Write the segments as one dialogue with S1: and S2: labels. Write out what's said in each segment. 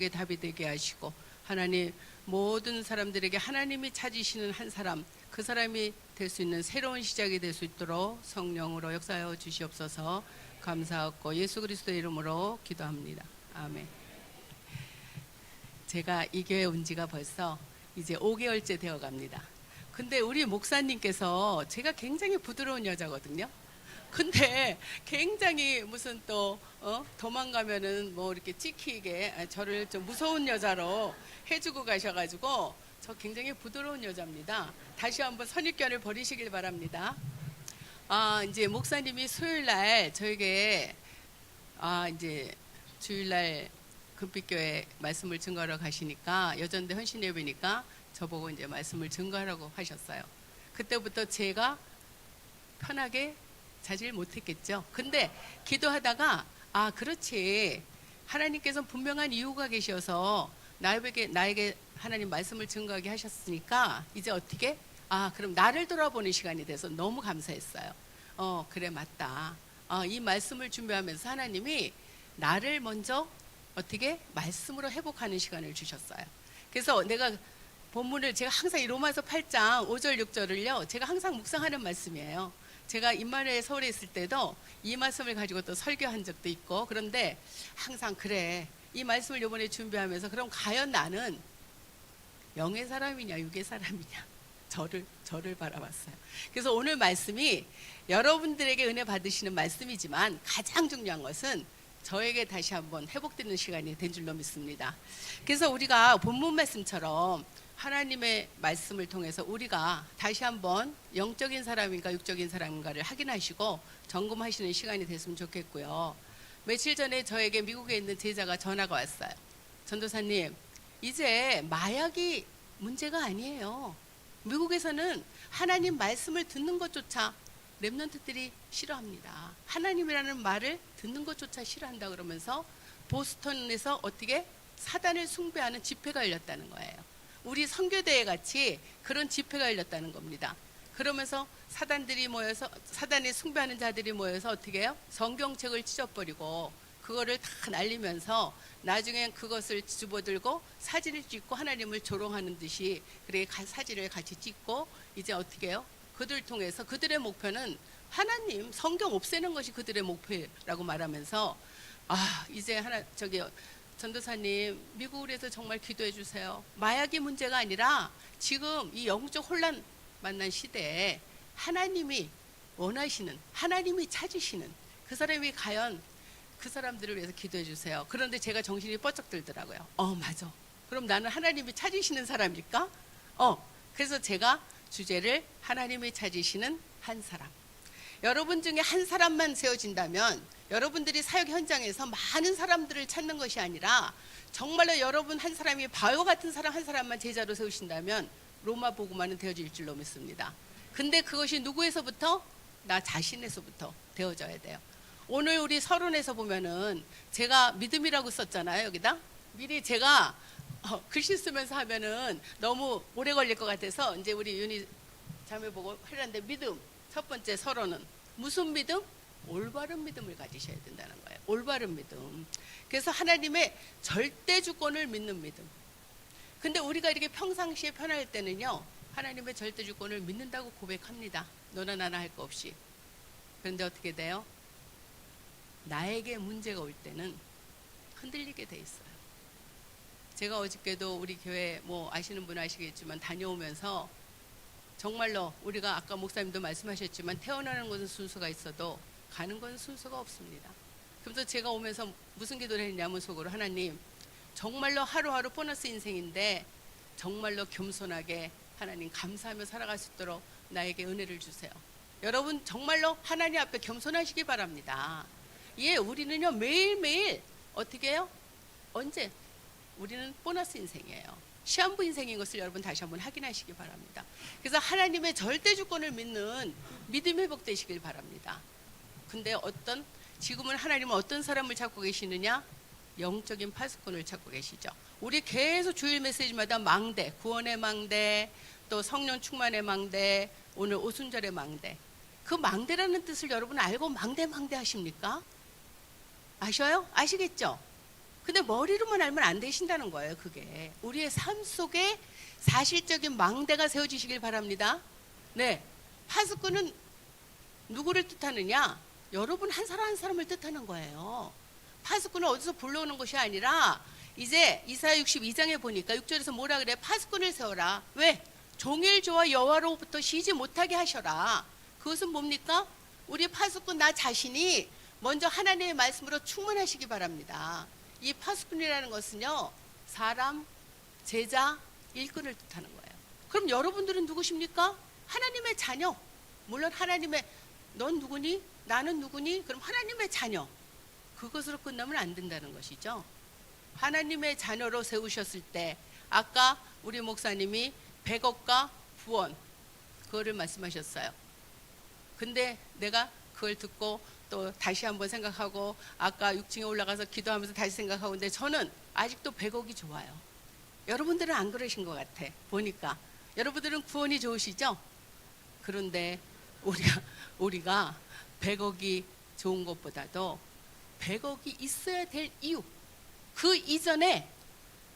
S1: 답이 되게 하시고, 하나님 모든 사람들에게 하나님이 찾으시는 한 사람, 그 사람이 될 수 있는 새로운 시작이 될 수 있도록 성령으로 역사하여 주시옵소서. 감사하고 예수 그리스도의 이름으로 기도합니다. 아멘. 제가 이 교회 온 지가 벌써 이제 5개월째 되어 갑니다. 근데 우리 목사님께서, 제가 굉장히 부드러운 여자거든요. 근데 굉장히 무슨 또 도망가면은 뭐 이렇게 찍히게 저를 좀 무서운 여자로 해주고 가셔가지고, 저 굉장히 부드러운 여자입니다. 다시 한번 선입견을 버리시길 바랍니다. 이제 목사님이 수요일날 저에게 이제 주일날 금빛교회 말씀을 증거하러 가시니까, 여전대 헌신 예배니까 저보고 이제 말씀을 증거하라고 하셨어요. 그때부터 제가 편하게 자질 못했겠죠. 근데 기도하다가 그렇지, 하나님께서 분명한 이유가 계셔서 나에게 하나님 말씀을 증거하게 하셨으니까 이제 어떻게 그럼 나를 돌아보는 시간이 돼서 너무 감사했어요. 그래 맞다. 이 말씀을 준비하면서 하나님이 나를 먼저 어떻게 말씀으로 회복하는 시간을 주셨어요. 그래서 내가 본문을, 제가 항상 이 로마서 8장 5절 6절을요 제가 항상 묵상하는 말씀이에요. 제가 임마누엘 서울에 있을 때도 이 말씀을 가지고 또 설교한 적도 있고, 그런데 항상 그래, 이 말씀을 이번에 준비하면서 그럼 과연 나는 영의 사람이냐 육의 사람이냐, 저를 바라봤어요. 그래서 오늘 말씀이 여러분들에게 은혜 받으시는 말씀이지만 가장 중요한 것은 저에게 다시 한번 회복되는 시간이 된 줄로 믿습니다. 그래서 우리가 본문 말씀처럼 하나님의 말씀을 통해서 우리가 다시 한번 영적인 사람인가 육적인 사람인가를 확인하시고 점검하시는 시간이 됐으면 좋겠고요. 며칠 전에 저에게 미국에 있는 제자가 전화가 왔어요. 전도사님, 이제 마약이 문제가 아니에요. 미국에서는 하나님 말씀을 듣는 것조차 렘넌트들이 싫어합니다. 하나님이라는 말을 듣는 것조차 싫어한다 그러면서 보스턴에서 어떻게 사단을 숭배하는 집회가 열렸다는 거예요. 우리 선교대회 같이 그런 집회가 열렸다는 겁니다. 그러면서 사단들이 모여서, 사단에 숭배하는 자들이 모여서 어떻게 해요? 성경책을 찢어버리고 그거를 다 날리면서 나중엔 그것을 집어들고 사진을 찍고 하나님을 조롱하는 듯이 그렇게 사진을 같이 찍고, 이제 어떻게 해요? 그들 통해서 그들의 목표는 하나님 성경 없애는 것이 그들의 목표라고 말하면서, 이제 전도사님, 미국에서 정말 기도해 주세요. 마약이 문제가 아니라 지금 이 영적 혼란 만난 시대에 하나님이 원하시는, 하나님이 찾으시는 그 사람이 과연 그 사람들을 위해서 기도해 주세요. 그런데 제가 정신이 번쩍 들더라고요. 맞아. 그럼 나는 하나님이 찾으시는 사람일까? 그래서 제가 주제를 하나님이 찾으시는 한 사람. 여러분 중에 한 사람만 세워진다면 여러분들이 사역 현장에서 많은 사람들을 찾는 것이 아니라 정말로 여러분 한 사람이 바요 같은 사람 한 사람만 제자로 세우신다면 로마 복음화는 되어질 줄로 믿습니다. 근데 그것이 누구에서부터? 나 자신에서부터 되어져야 돼요. 오늘 우리 서론에서 보면은 제가 믿음이라고 썼잖아요. 여기다 미리 제가 글씨 쓰면서 하면은 너무 오래 걸릴 것 같아서 이제 우리 윤희 자매 보고 하려는데, 믿음 첫 번째 서론은 무슨 믿음? 올바른 믿음을 가지셔야 된다는 거예요. 올바른 믿음. 그래서 하나님의 절대 주권을 믿는 믿음. 근데 우리가 이렇게 평상시에 편할 때는요, 하나님의 절대 주권을 믿는다고 고백합니다. 너나 나나 할 거 없이. 그런데 어떻게 돼요? 나에게 문제가 올 때는 흔들리게 돼 있어요. 제가 어저께도 우리 교회 아시는 분 아시겠지만 다녀오면서 정말로 우리가 아까 목사님도 말씀하셨지만 태어나는 것은 순서가 있어도 가는 건 순서가 없습니다. 그래서 제가 오면서 무슨 기도를 했냐면 속으로, 하나님 정말로 하루하루 보너스 인생인데 정말로 겸손하게 하나님 감사하며 살아갈 수 있도록 나에게 은혜를 주세요. 여러분 정말로 하나님 앞에 겸손하시기 바랍니다. 우리는요 매일매일 어떻게 해요? 언제? 우리는 보너스 인생이에요. 시한부 인생인 것을 여러분 다시 한번 확인하시기 바랍니다. 그래서 하나님의 절대 주권을 믿는 믿음 회복되시길 바랍니다. 근데 지금은 하나님은 어떤 사람을 찾고 계시느냐? 영적인 파수꾼을 찾고 계시죠. 우리 계속 주일 메시지마다 망대, 구원의 망대, 또 성령 충만의 망대, 오늘 오순절의 망대. 그 망대라는 뜻을 여러분 알고 망대 하십니까? 아셔요? 아시겠죠? 근데 머리로만 알면 안 되신다는 거예요. 그게 우리의 삶 속에 사실적인 망대가 세워지시길 바랍니다. 네, 파수꾼은 누구를 뜻하느냐? 여러분 한 사람 한 사람을 뜻하는 거예요. 파수꾼은 어디서 불러오는 것이 아니라 이제 이사야 62장에 보니까 6절에서 뭐라 그래? 파수꾼을 세워라. 왜? 종일조와 여호와로부터 쉬지 못하게 하셔라. 그것은 뭡니까? 우리 파수꾼 나 자신이 먼저 하나님의 말씀으로 충만하시기 바랍니다. 이 파수꾼이라는 것은요, 사람, 제자, 일꾼을 뜻하는 거예요. 그럼 여러분들은 누구십니까? 하나님의 자녀. 물론 하나님의, 넌 누구니? 나는 누구니? 그럼 하나님의 자녀. 그것으로 끝나면 안 된다는 것이죠. 하나님의 자녀로 세우셨을 때 아까 우리 목사님이 100억과 부원 그거를 말씀하셨어요. 근데 내가 그걸 듣고 또 다시 한번 생각하고 아까 6층에 올라가서 기도하면서 다시 생각하고, 근데 저는 아직도 100억이 좋아요. 여러분들은 안 그러신 것 같아. 보니까 여러분들은 구원이 좋으시죠? 그런데 우리가 100억이 좋은 것보다도 100억이 있어야 될 이유, 그 이전에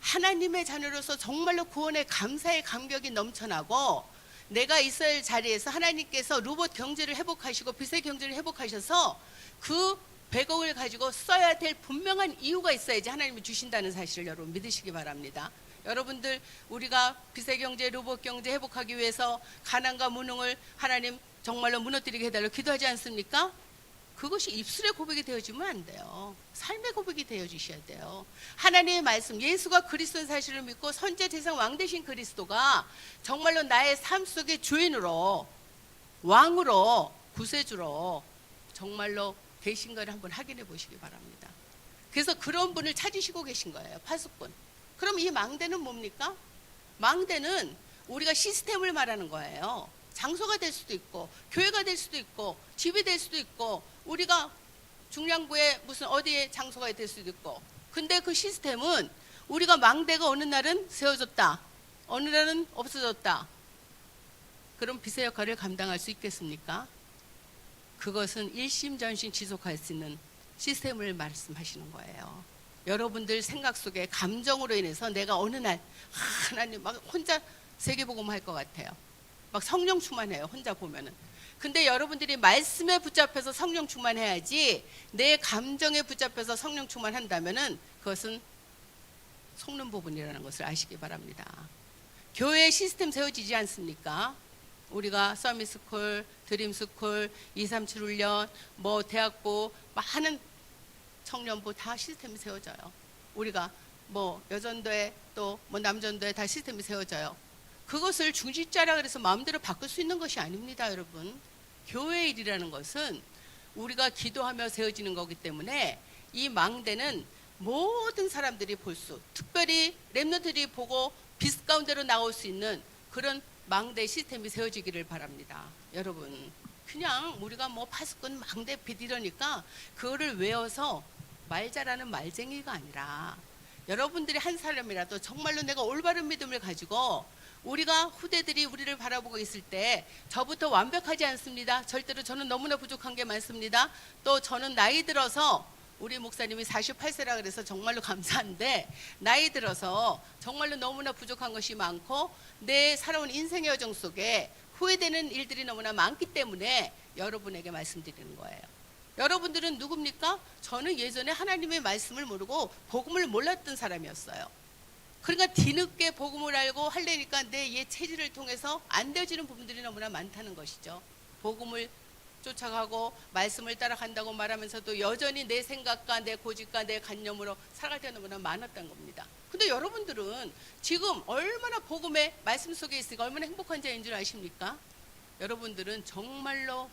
S1: 하나님의 자녀로서 정말로 구원의 감사의 감격이 넘쳐나고 내가 있어야 할 자리에서 하나님께서 로봇 경제를 회복하시고 빚의 경제를 회복하셔서 그 100억을 가지고 써야 될 분명한 이유가 있어야지 하나님이 주신다는 사실을 여러분 믿으시기 바랍니다. 여러분들, 우리가 빚의 경제, 로봇 경제 회복하기 위해서 가난과 무능을 하나님 정말로 무너뜨리게 해달라고 기도하지 않습니까? 그것이 입술의 고백이 되어지면 안 돼요. 삶의 고백이 되어주셔야 돼요. 하나님의 말씀, 예수가 그리스도의 사실을 믿고 선제 제상 왕 되신 그리스도가 정말로 나의 삶 속의 주인으로, 왕으로, 구세주로 정말로 되신 걸 한번 확인해 보시기 바랍니다. 그래서 그런 분을 찾으시고 계신 거예요. 파수꾼. 그럼 이 망대는 뭡니까? 망대는 우리가 시스템을 말하는 거예요. 장소가 될 수도 있고 교회가 될 수도 있고 집이 될 수도 있고 우리가 중량구에 무슨 어디에 장소가 될 수도 있고, 근데 그 시스템은 우리가 망대가 어느 날은 세워졌다, 어느 날은 없어졌다. 그럼 빚의 역할을 감당할 수 있겠습니까? 그것은 일심전심 지속할 수 있는 시스템을 말씀하시는 거예요. 여러분들 생각 속에 감정으로 인해서 내가 어느 날 하나님 막 혼자 세계복음 할 것 같아요. 막 성령 충만해요. 혼자 보면은. 근데 여러분들이 말씀에 붙잡혀서 성령 충만해야지, 내 감정에 붙잡혀서 성령 충만한다면은 그것은 속는 부분이라는 것을 아시기 바랍니다. 교회 시스템 세워지지 않습니까? 우리가 서밋스쿨, 드림스쿨, 237 훈련, 뭐 대학부, 많은 청년부 다 시스템이 세워져요. 우리가 뭐 여전도에 또 뭐 남전도에 다 시스템이 세워져요. 그것을 중직자라 그래서 마음대로 바꿀 수 있는 것이 아닙니다, 여러분. 교회 일이라는 것은 우리가 기도하며 세워지는 거기 때문에 이 망대는 모든 사람들이 볼 수, 특별히 렘넌트들이 보고 빛 가운데로 나올 수 있는 그런 망대 시스템이 세워지기를 바랍니다. 여러분, 그냥 우리가 뭐 파수꾼, 망대, 빛 이러니까 그거를 외워서 말 잘하는 말쟁이가 아니라 여러분들이 한 사람이라도 정말로 내가 올바른 믿음을 가지고, 우리가 후대들이 우리를 바라보고 있을 때 저부터 완벽하지 않습니다. 절대로 저는 너무나 부족한 게 많습니다. 또 저는 나이 들어서, 우리 목사님이 48세라 그래서 정말로 감사한데, 나이 들어서 정말로 너무나 부족한 것이 많고 내 살아온 인생의 여정 속에 후회되는 일들이 너무나 많기 때문에 여러분에게 말씀드리는 거예요. 여러분들은 누굽니까? 저는 예전에 하나님의 말씀을 모르고 복음을 몰랐던 사람이었어요. 그러니까 뒤늦게 복음을 알고 하려니까 내 옛 체질을 통해서 안 되어지는 부분들이 너무나 많다는 것이죠. 복음을 쫓아가고 말씀을 따라간다고 말하면서도 여전히 내 생각과 내 고집과 내 관념으로 살아갈 때가 너무나 많았던 겁니다. 근데 여러분들은 지금 얼마나 복음의 말씀 속에 있으니까 얼마나 행복한 자인 줄 아십니까? 여러분들은 정말로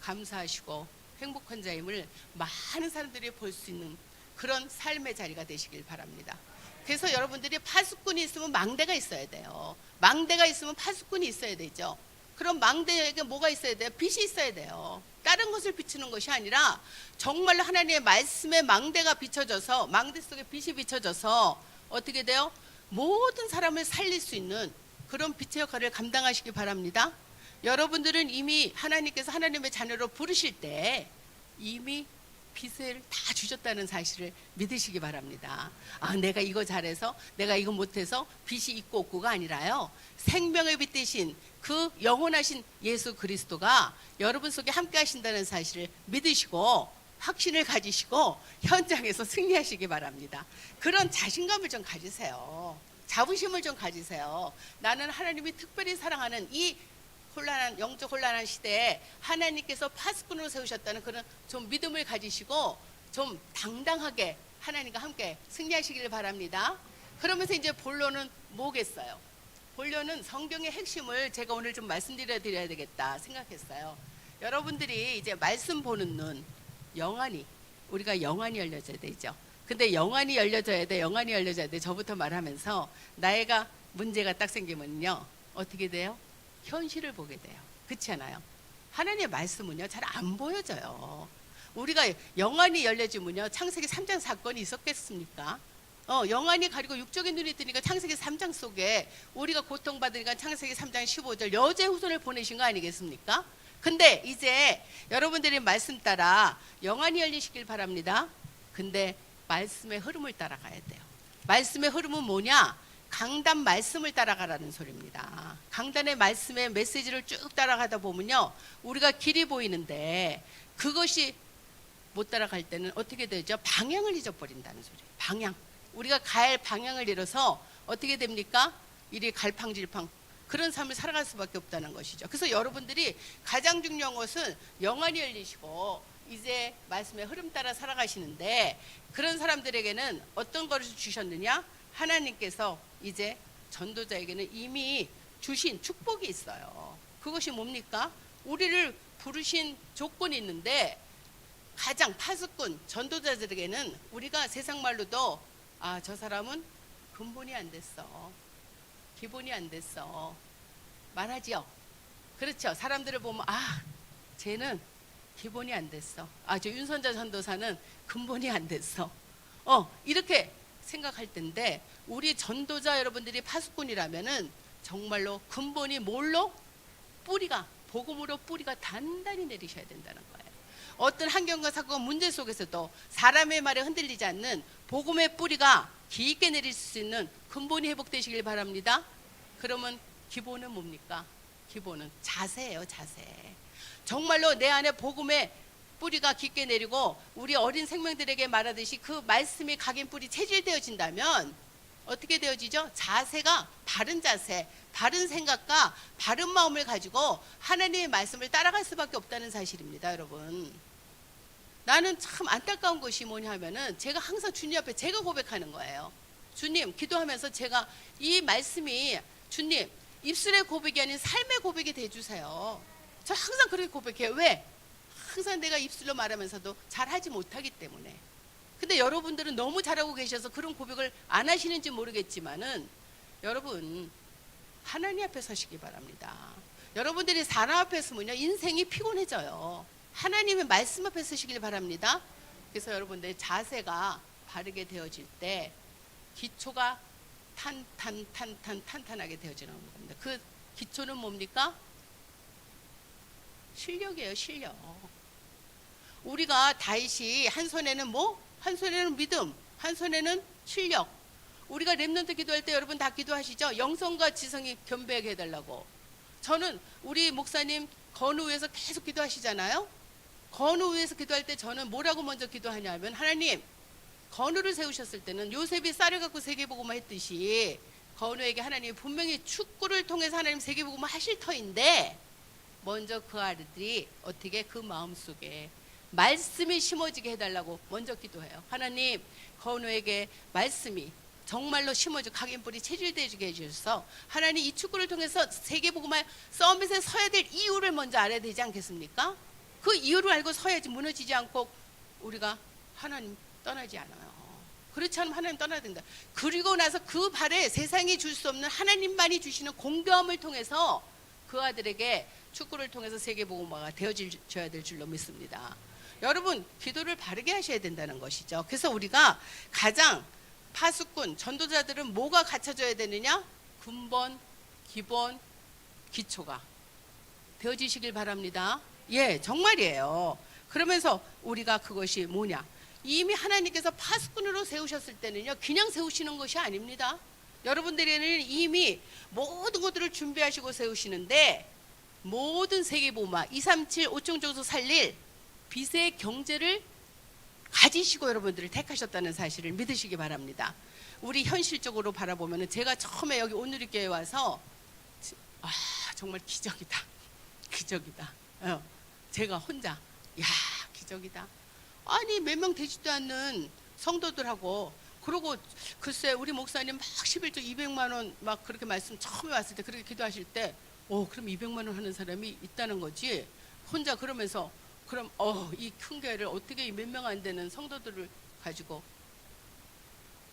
S1: 감사하시고 행복한 자임을 많은 사람들이 볼 수 있는 그런 삶의 자리가 되시길 바랍니다. 그래서 여러분들이 파수꾼이 있으면 망대가 있어야 돼요. 망대가 있으면 파수꾼이 있어야 되죠. 그럼 망대에게 뭐가 있어야 돼요? 빛이 있어야 돼요. 다른 것을 비추는 것이 아니라 정말로 하나님의 말씀에 망대가 비춰져서, 망대 속에 빛이 비춰져서 어떻게 돼요? 모든 사람을 살릴 수 있는 그런 빛의 역할을 감당하시기 바랍니다. 여러분들은 이미 하나님께서 하나님의 자녀로 부르실 때 이미 빚을 다 주셨다는 사실을 믿으시기 바랍니다. 아, 내가 이거 잘해서 내가 이거 못해서 빚이 있고 없고가 아니라요, 생명의 빚 대신 그 영원하신 예수 그리스도가 여러분 속에 함께 하신다는 사실을 믿으시고 확신을 가지시고 현장에서 승리하시기 바랍니다. 그런 자신감을 좀 가지세요. 자부심을 좀 가지세요. 나는 하나님이 특별히 사랑하는 이 혼란한, 영적 혼란한 시대에 하나님께서 파수꾼으로 세우셨다는 그런 좀 믿음을 가지시고 좀 당당하게 하나님과 함께 승리하시기를 바랍니다. 그러면서 이제 본론은 뭐겠어요? 본론은 성경의 핵심을 제가 오늘 좀 말씀드려야 되겠다 생각했어요. 여러분들이 이제 말씀 보는 눈, 영안이, 우리가 영안이 열려져야 되죠. 근데 영안이 열려져야 돼, 영안이 열려져야 돼. 저부터 말하면서 나이가 문제가 딱 생기면요, 어떻게 돼요? 현실을 보게 돼요. 그렇지 않아요? 하나님의 말씀은요, 잘 안 보여져요. 우리가 영안이 열려지면요, 창세기 3장 사건이 있었겠습니까? 영안이 가리고 육적인 눈이 뜨니까 창세기 3장 속에 우리가 고통받으니까 창세기 3장 15절 여제 후손을 보내신 거 아니겠습니까? 근데 이제 여러분들이 말씀 따라 영안이 열리시길 바랍니다. 근데 말씀의 흐름을 따라가야 돼요. 말씀의 흐름은 뭐냐? 강단 말씀을 따라가라는 소리입니다. 강단의 말씀의 메시지를 쭉 따라가다 보면요, 우리가 길이 보이는데 그것이 못 따라갈 때는 어떻게 되죠? 방향을 잊어버린다는 소리예요. 방향. 우리가 갈 방향을 잃어서 어떻게 됩니까? 이리 갈팡질팡 그런 삶을 살아갈 수밖에 없다는 것이죠. 그래서 여러분들이 가장 중요한 것은 영안이 열리시고 이제 말씀의 흐름 따라 살아가시는데, 그런 사람들에게는 어떤 것을 주셨느냐? 하나님께서 이제 전도자에게는 이미 주신 축복이 있어요. 그것이 뭡니까? 우리를 부르신 조건이 있는데, 가장 파수꾼 전도자들에게는 우리가 세상 말로도 아, 저 사람은 근본이 안 됐어, 기본이 안 됐어 말하지요. 그렇죠. 사람들을 보면 아, 쟤는 기본이 안 됐어, 아, 저 윤선자 전도사는 근본이 안 됐어, 이렇게 생각할 텐데, 우리 전도자 여러분들이 파수꾼이라면은 정말로 근본이 뭘로? 뿌리가, 복음으로 뿌리가 단단히 내리셔야 된다는 거예요. 어떤 환경과 사건, 문제 속에서도 사람의 말에 흔들리지 않는 복음의 뿌리가 깊게 내릴 수 있는 근본이 회복되시길 바랍니다. 그러면 기본은 뭡니까? 기본은 자세예요. 자세. 정말로 내 안에 복음의 뿌리가 깊게 내리고 우리 어린 생명들에게 말하듯이 그 말씀이 각인 뿌리 체질되어진다면 어떻게 되어지죠? 자세가 바른 자세, 바른 생각과 바른 마음을 가지고 하나님의 말씀을 따라갈 수밖에 없다는 사실입니다. 여러분, 나는 참 안타까운 것이 뭐냐 하면은 제가 항상 주님 앞에 제가 고백하는 거예요. 주님, 기도하면서 제가 이 말씀이 주님 입술의 고백이 아닌 삶의 고백이 돼주세요. 저 항상 그렇게 고백해요. 왜? 항상 내가 입술로 말하면서도 잘하지 못하기 때문에. 근데 여러분들은 너무 잘하고 계셔서 그런 고백을 안 하시는지 모르겠지만은, 여러분 하나님 앞에 서시기 바랍니다. 여러분들이 사람 앞에 서면요, 인생이 피곤해져요. 하나님의 말씀 앞에 서시길 바랍니다. 그래서 여러분들의 자세가 바르게 되어질 때 기초가 탄탄하게 되어지는 겁니다. 그 기초는 뭡니까? 실력이에요. 실력. 우리가 다윗이 한 손에는 뭐? 한 손에는 믿음, 한 손에는 실력. 우리가 렘넌트 기도할 때 여러분 다 기도하시죠? 영성과 지성이 겸비하게 해달라고. 저는 우리 목사님 건우 위에서 계속 기도하시잖아요. 건우 위에서 기도할 때 저는 뭐라고 먼저 기도하냐면, 하나님, 건우를 세우셨을 때는 요셉이 쌀을 갖고 세계복음화 했듯이 건우에게 하나님이 분명히 축구를 통해서 하나님 세계복음화 하실 터인데, 먼저 그 아들이 어떻게 그 마음속에 말씀이 심어지게 해달라고 먼저 기도해요. 하나님, 건우에게 말씀이 정말로 심어져 각인 뿌리 체질되게 해주셔서 하나님 이 축구를 통해서 세계복음화 서밋에 서야 될 이유를 먼저 알아야 되지 않겠습니까? 그 이유를 알고 서야지 무너지지 않고 우리가 하나님 떠나지 않아요. 그렇지 않으면 하나님 떠나야 된다. 그리고 나서 그 발에 세상이 줄 수 없는 하나님만이 주시는 공경함을 통해서 그 아들에게 축구를 통해서 세계복음화가 되어져야 될 줄로 믿습니다. 여러분, 기도를 바르게 하셔야 된다는 것이죠. 그래서 우리가 가장 파수꾼, 전도자들은 뭐가 갖춰져야 되느냐? 근본, 기본, 기초가 되어지시길 바랍니다. 예, 정말이에요. 그러면서 우리가 그것이 뭐냐? 이미 하나님께서 파수꾼으로 세우셨을 때는요, 그냥 세우시는 것이 아닙니다. 여러분들에게는 이미 모든 것들을 준비하시고 세우시는데, 모든 세계보마 237 5청정소 살릴 빛의 경제를 가지시고 여러분들을 택하셨다는 사실을 믿으시기 바랍니다. 우리 현실적으로 바라보면, 제가 처음에 여기 온누리교회 와서 정말 기적이다, 기적이다. 제가 혼자 야, 기적이다. 아니 몇 명 되지도 않는 성도들하고, 그러고 글쎄 우리 목사님 막 11조 200만 원 막 그렇게 말씀 처음에 왔을 때 그렇게 기도하실 때, 그럼 200만 원 하는 사람이 있다는 거지. 혼자 그러면서 그럼 이 큰 교회를 어떻게 몇 명 안 되는 성도들을 가지고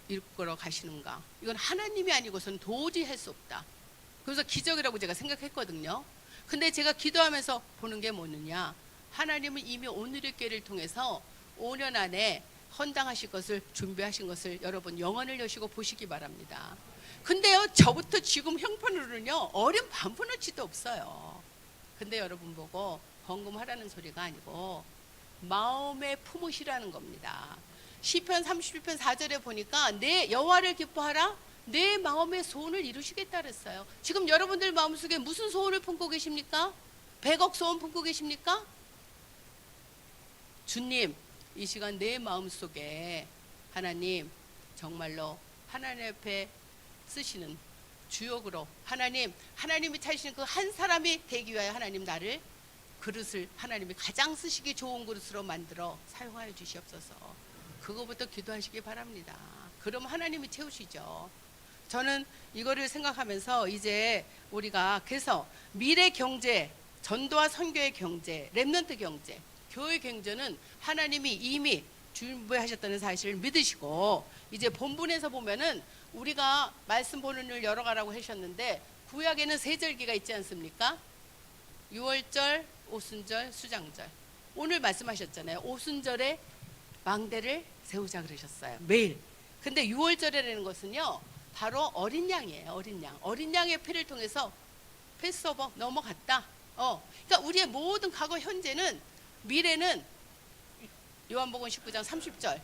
S1: 이끌어 가시는가? 이건 하나님이 아니고서는 도저히 할 수 없다. 그래서 기적이라고 제가 생각했거든요. 근데 제가 기도하면서 보는 게 뭐느냐? 하나님은 이미 오늘의 교회를 통해서 5년 안에 헌당하실 것을 준비하신 것을 여러분 영혼을 여시고 보시기 바랍니다. 근데요, 저부터 지금 형편으로는요, 어린 반푼어치도 없어요. 근데 여러분 보고 헌금하라는 소리가 아니고 마음에 품으시라는 겁니다. 시편 31편 4절에 보니까 내 여호와를 기뻐하라, 내 마음의 소원을 이루시겠다 그랬어요. 지금 여러분들 마음속에 무슨 소원을 품고 계십니까? 100억 소원 품고 계십니까? 주님, 이 시간 내 마음속에 하나님 정말로 하나님 앞에 쓰시는 주역으로, 하나님이 찾으시는 그 한 사람이 되기 위하여 하나님 나를 그릇을 하나님이 가장 쓰시기 좋은 그릇으로 만들어 사용하여 주시옵소서. 그거부터 기도하시기 바랍니다. 그럼 하나님이 채우시죠. 저는 이거를 생각하면서 이제 우리가 그래서 미래 경제, 전도와 선교의 경제, 렘넌트 경제, 교회 경제는 하나님이 이미 준비하셨다는 사실을 믿으시고, 이제 본문에서 보면은 우리가 말씀 보는 일 여러 가라고 하셨는데, 구약에는 세 절기가 있지 않습니까? 유월절, 오순절, 수장절. 오늘 말씀하셨잖아요. 오순절에 망대를 세우자 그러셨어요. 매일. 근데 유월절이라는 것은요, 바로 어린 양이에요. 어린 양. 어린 양의 피를 통해서 패스오버 넘어갔다. 그러니까 우리의 모든 과거, 현재는, 미래는 요한복음 19장 30절 다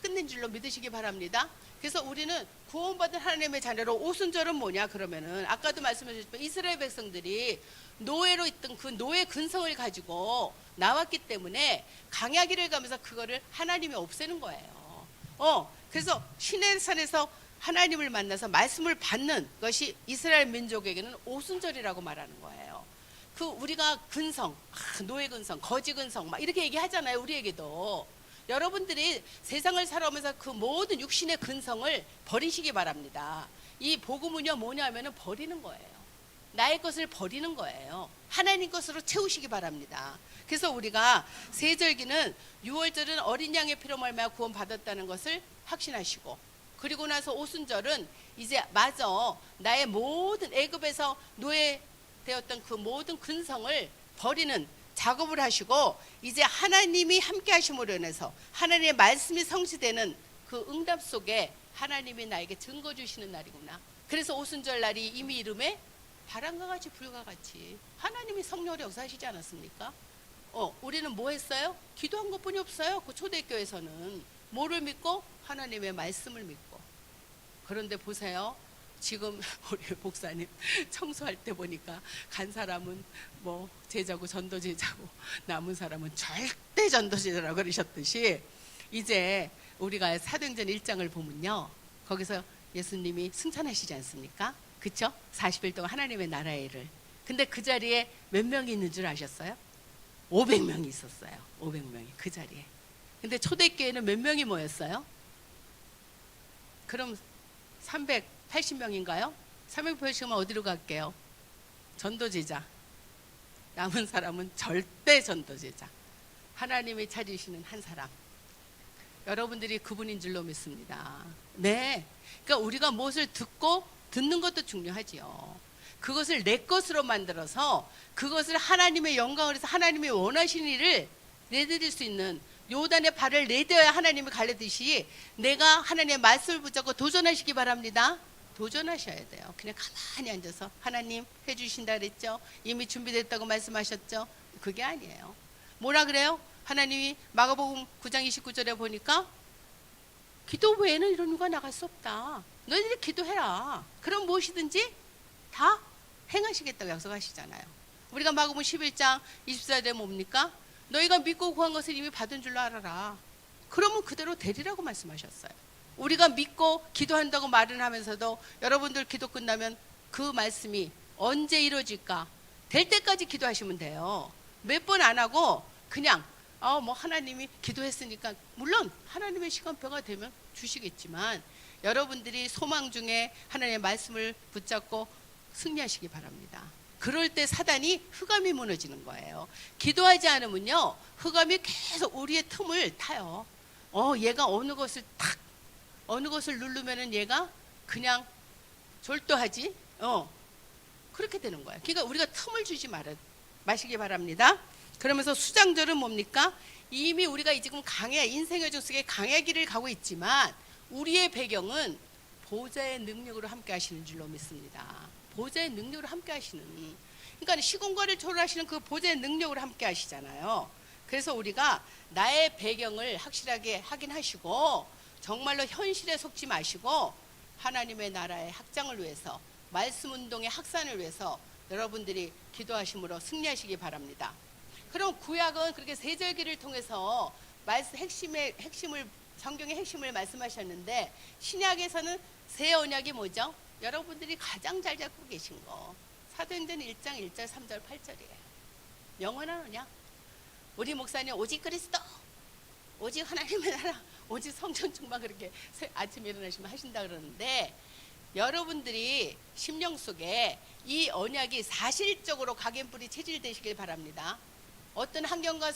S1: 끝낸 줄로 믿으시기 바랍니다. 그래서 우리는 구원받은 하나님의 자녀로, 오순절은 뭐냐 그러면은 아까도 말씀하셨지만 이스라엘 백성들이 노예로 있던 그 노예 근성을 가지고 나왔기 때문에 강야기를 가면서 그거를 하나님이 없애는 거예요. 그래서 시내산에서 하나님을 만나서 말씀을 받는 것이 이스라엘 민족에게는 오순절이라고 말하는 거예요. 그 우리가 근성, 노예 근성, 거지 근성 막 이렇게 얘기하잖아요. 우리에게도. 여러분들이 세상을 살아오면서 그 모든 육신의 근성을 버리시기 바랍니다. 이 복음은요 뭐냐면은 버리는 거예요. 나의 것을 버리는 거예요. 하나님 것으로 채우시기 바랍니다. 그래서 우리가 세절기는, 유월절은 어린 양의 피로 말미암아 구원 받았다는 것을 확신하시고, 그리고 나서 오순절은 이제 마저 나의 모든 애굽에서 노예되었던 그 모든 근성을 버리는 작업을 하시고, 이제 하나님이 함께 하심으로 인해서 하나님의 말씀이 성취되는 그 응답 속에 하나님이 나에게 증거 주시는 날이구나. 그래서 오순절 날이 이미 이름에 바람과 같이 불과 같이 하나님이 성령으로 역사하시지 않았습니까? 우리는 뭐 했어요? 기도한 것뿐이 없어요. 그 초대교회에서는 뭐를 믿고? 하나님의 말씀을 믿고. 그런데 보세요, 지금 우리 목사님 청소할 때 보니까 간 사람은 뭐 제자고 전도 제자고 남은 사람은 절대 전도 제자라고 그러셨듯이, 이제 우리가 사도행전 1장을 보면요, 거기서 예수님이 승천하시지 않습니까? 그쵸? 40일 동안 하나님의 나라의 일을. 근데 그 자리에 몇 명이 있는 줄 아셨어요? 500명이 있었어요. 500명이 그 자리에. 근데 초대교회는 몇 명이 모였어요? 그럼 380명인가요? 380명 어디로 갈게요? 전도제자. 남은 사람은 절대 전도제자. 하나님이 찾으시는 한 사람. 여러분들이 그분인 줄로 믿습니다. 네. 그러니까 우리가 무엇을 듣는 것도 중요하지요. 그것을 내 것으로 만들어서 그것을 하나님의 영광을 해서 하나님이 원하시는 일을 내드릴 수 있는, 요단의 발을 내뎌야 하나님이 갈르듯이 내가 하나님의 말씀을 붙잡고 도전하시기 바랍니다. 도전하셔야 돼요. 그냥 가만히 앉아서 하나님 해주신다 그랬죠? 이미 준비됐다고 말씀하셨죠? 그게 아니에요. 뭐라 그래요? 하나님이 마가복음 9장 29절에 보니까 기도 외에는 이런 누가 나갈 수 없다. 너희들이 기도해라. 그럼 무엇이든지 다 행하시겠다고 약속하시잖아요. 우리가 마가복음 11장 24절에 뭡니까? 너희가 믿고 구한 것을 이미 받은 줄로 알아라. 그러면 그대로 되리라고 말씀하셨어요. 우리가 믿고 기도한다고 말은 하면서도 여러분들 기도 끝나면 그 말씀이 언제 이루어질까? 될 때까지 기도하시면 돼요. 몇 번 안 하고 그냥 뭐 하나님이 기도했으니까, 물론 하나님의 시간표가 되면 주시겠지만 여러분들이 소망 중에 하나님의 말씀을 붙잡고 승리하시기 바랍니다. 그럴 때 사단이 흑암이 무너지는 거예요. 기도하지 않으면요, 흑암이 계속 우리의 틈을 타요. 얘가 어느 것을 누르면은 얘가 그냥 졸도하지. 그렇게 되는 거예요. 그러니까 우리가 틈을 주지 마시기 바랍니다. 그러면서 수장절은 뭡니까? 이미 우리가 지금 인생의 여정 속에 강의 길을 가고 있지만 우리의 배경은 보좌의 능력으로 함께 하시는 줄로 믿습니다. 보좌의 능력으로 함께 하시는, 그러니까 시공간을 초월하시는 그 보좌의 능력으로 함께 하시잖아요. 그래서 우리가 나의 배경을 확실하게 확인하시고 정말로 현실에 속지 마시고 하나님의 나라의 확장을 위해서, 말씀 운동의 확산을 위해서 여러분들이 기도하심으로 승리하시기 바랍니다. 그럼 구약은 그렇게 세절기를 통해서 핵심을, 성경의 핵심을 말씀하셨는데, 신약에서는 새 언약이 뭐죠? 여러분들이 가장 잘 잡고 계신 거, 사도행전 1장 1절 3절 8절이에요. 영원한 언약. 우리 목사님 오직 그리스도, 오직 하나님의 나라, 오직 성전 충만, 그렇게 아침에 일어나시면 하신다 그러는데, 여러분들이 심령 속에 이 언약이 사실적으로 각인뿌리 체질되시길 바랍니다. 어떤 환경과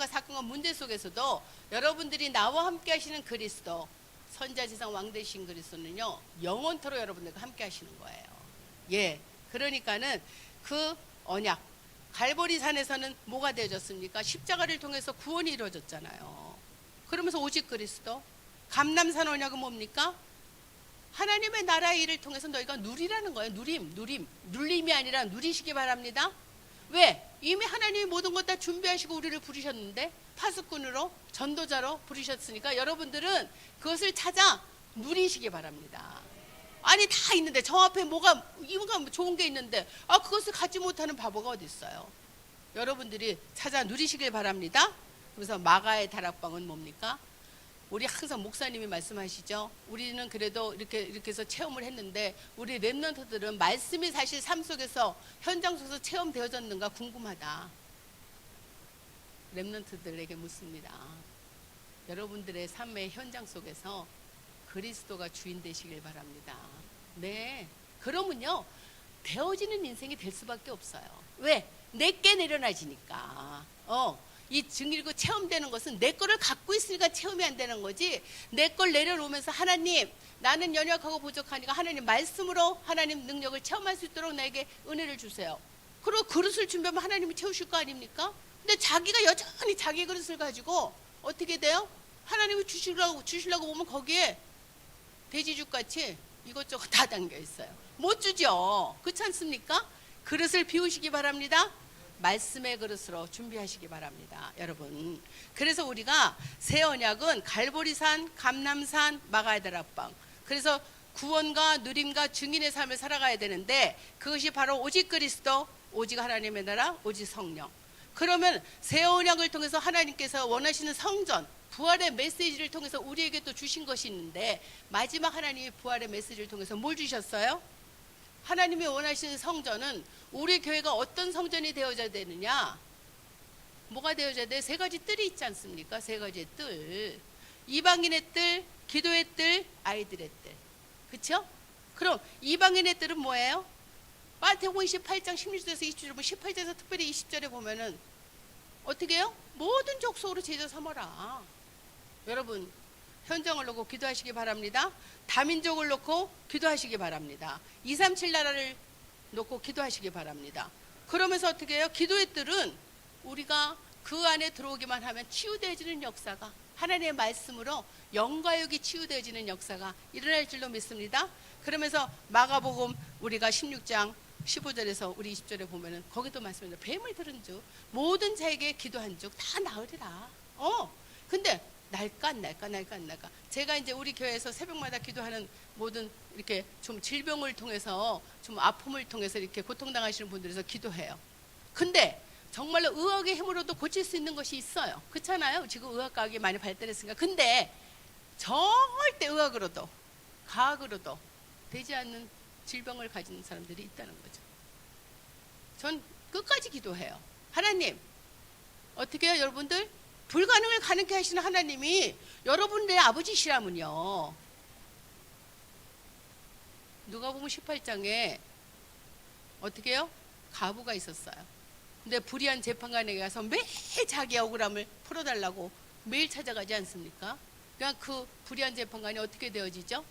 S1: 사건과 문제 속에서도 여러분들이 나와 함께 하시는 그리스도, 선자지상 왕되신 그리스도는요, 영원토록 여러분들과 함께 하시는 거예요. 그러니까는 그 언약, 갈보리산에서는 뭐가 되어졌습니까? 십자가를 통해서 구원이 이루어졌잖아요. 그러면서 오직 그리스도, 감람산 언약은 뭡니까? 하나님의 나라의 일을 통해서 너희가 누리라는 거예요. 눌림이 아니라 누리시기 바랍니다. 왜? 이미 하나님이 모든 것 다 준비하시고 우리를 부르셨는데, 파수꾼으로, 전도자로 부르셨으니까 여러분들은 그것을 찾아 누리시기 바랍니다. 아니 다 있는데, 저 앞에 뭐가 좋은 게 있는데 그것을 갖지 못하는 바보가 어디 있어요? 여러분들이 찾아 누리시길 바랍니다. 그래서 마가의 다락방은 뭡니까? 우리 항상 목사님이 말씀하시죠. 우리는 그래도 이렇게 해서 체험을 했는데, 우리 렘넌트들은 말씀이 사실 삶 속에서, 현장 속에서 체험되어졌는가 궁금하다. 렘넌트들에게 묻습니다. 여러분들의 삶의 현장 속에서 그리스도가 주인 되시길 바랍니다. 네. 그러면요, 되어지는 인생이 될 수밖에 없어요. 왜? 내게 내려놔지니까. 이 증일고 체험되는 것은 내 거를 갖고 있으니까 체험이 안 되는 거지, 내 걸 내려놓으면서 하나님, 나는 연약하고 부족하니까 하나님 말씀으로 하나님 능력을 체험할 수 있도록 나에게 은혜를 주세요. 그리고 그릇을 준비하면 하나님이 채우실 거 아닙니까? 근데 자기가 여전히 자기 그릇을 가지고 어떻게 돼요? 하나님이 주시려고 보면 거기에 돼지죽같이 이것저것 다 담겨 있어요. 못 주죠. 그렇지 않습니까? 그릇을 비우시기 바랍니다. 말씀의 그릇으로 준비하시기 바랍니다, 여러분. 그래서 우리가 새 언약은 갈보리산, 감람산, 마가의 다락방, 그래서 구원과 누림과 증인의 삶을 살아가야 되는데, 그것이 바로 오직 그리스도, 오직 하나님의 나라, 오직 성령. 그러면 새 언약을 통해서 하나님께서 원하시는 성전, 부활의 메시지를 통해서 우리에게 또 주신 것이 있는데, 마지막 하나님이 부활의 메시지를 통해서 뭘 주셨어요? 하나님이 원하시는 성전은, 우리 교회가 어떤 성전이 되어져야 되느냐? 뭐가 되어져야 돼? 세 가지 뜰이 있지 않습니까? 세 가지의 뜰. 이방인의 뜰, 기도의 뜰, 아이들의 뜰. 그렇죠? 그럼 이방인의 뜰은 뭐예요? 마태복음 28장 16절에서 20절 보면, 18절에서 특별히 20절에 보면은 어떻게 해요? 모든 족속으로 제자 삼아라. 여러분, 현장을 놓고 기도하시기 바랍니다. 다민족을 놓고 기도하시기 바랍니다. 237 나라를 놓고 기도하시기 바랍니다. 그러면서 어떻게 해요? 기도의 뜰은 우리가 그 안에 들어오기만 하면 치유되어지는 역사가, 하나님의 말씀으로 영과 육이 치유되어지는 역사가 일어날 줄로 믿습니다. 그러면서 마가복음 우리가 16장 15절에서 우리 20절에 보면은 거기도 말씀합니다. 뱀을 들은 즉 모든 자에게 기도한 즉 다 나으리라. 근데 날까. 제가 이제 우리 교회에서 새벽마다 기도하는 모든 이렇게 좀 질병을 통해서 좀 아픔을 통해서 이렇게 고통당하시는 분들에서 기도해요. 근데 정말로 의학의 힘으로도 고칠 수 있는 것이 있어요. 그렇잖아요. 지금 의학과학이 많이 발달했으니까. 근데 절대 의학으로도 과학으로도 되지 않는 질병을 가진 사람들이 있다는 거죠. 전 끝까지 기도해요. 하나님, 어떻게 해요, 여러분들? 불가능을 가능케 하시는 하나님이 여러분들의 아버지시라면요. 누가복음 18장에 어떻게 해요? 과부가 있었어요. 근데 불의한 재판관에게 가서 매일 자기 억울함을 풀어달라고 매일 찾아가지 않습니까? 그냥 그 불의한 재판관이 어떻게 되어지죠?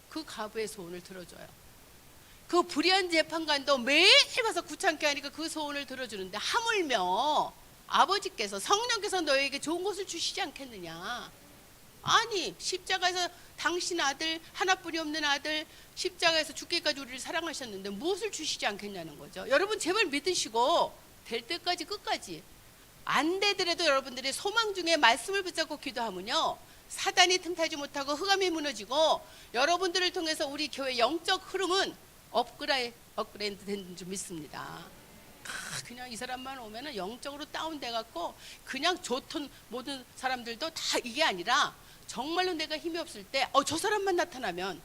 S1: 그 과부의 소원을 들어줘요. 그 불의한 재판관도 매일 가서 귀찮게 하니까 그 소원을 들어주는데, 하물며 아버지께서 성령께서 너에게 좋은 것을 주시지 않겠느냐. 아니, 십자가에서 당신 아들, 하나뿐이 없는 아들, 십자가에서 죽기까지 우리를 사랑하셨는데 무엇을 주시지 않겠냐는 거죠. 여러분 제발 믿으시고 될 때까지 끝까지, 안 되더라도 여러분들이 소망 중에 말씀을 붙잡고 기도하면요, 사단이 틈타지 못하고 흑암이 무너지고 여러분들을 통해서 우리 교회 영적 흐름은 업그레이드 된 줄 믿습니다. 그냥 이 사람만 오면은 영적으로 다운돼 갖고 그냥 좋던 모든 사람들도 다 이게 아니라, 정말로 내가 힘이 없을 때 저 사람만 나타나면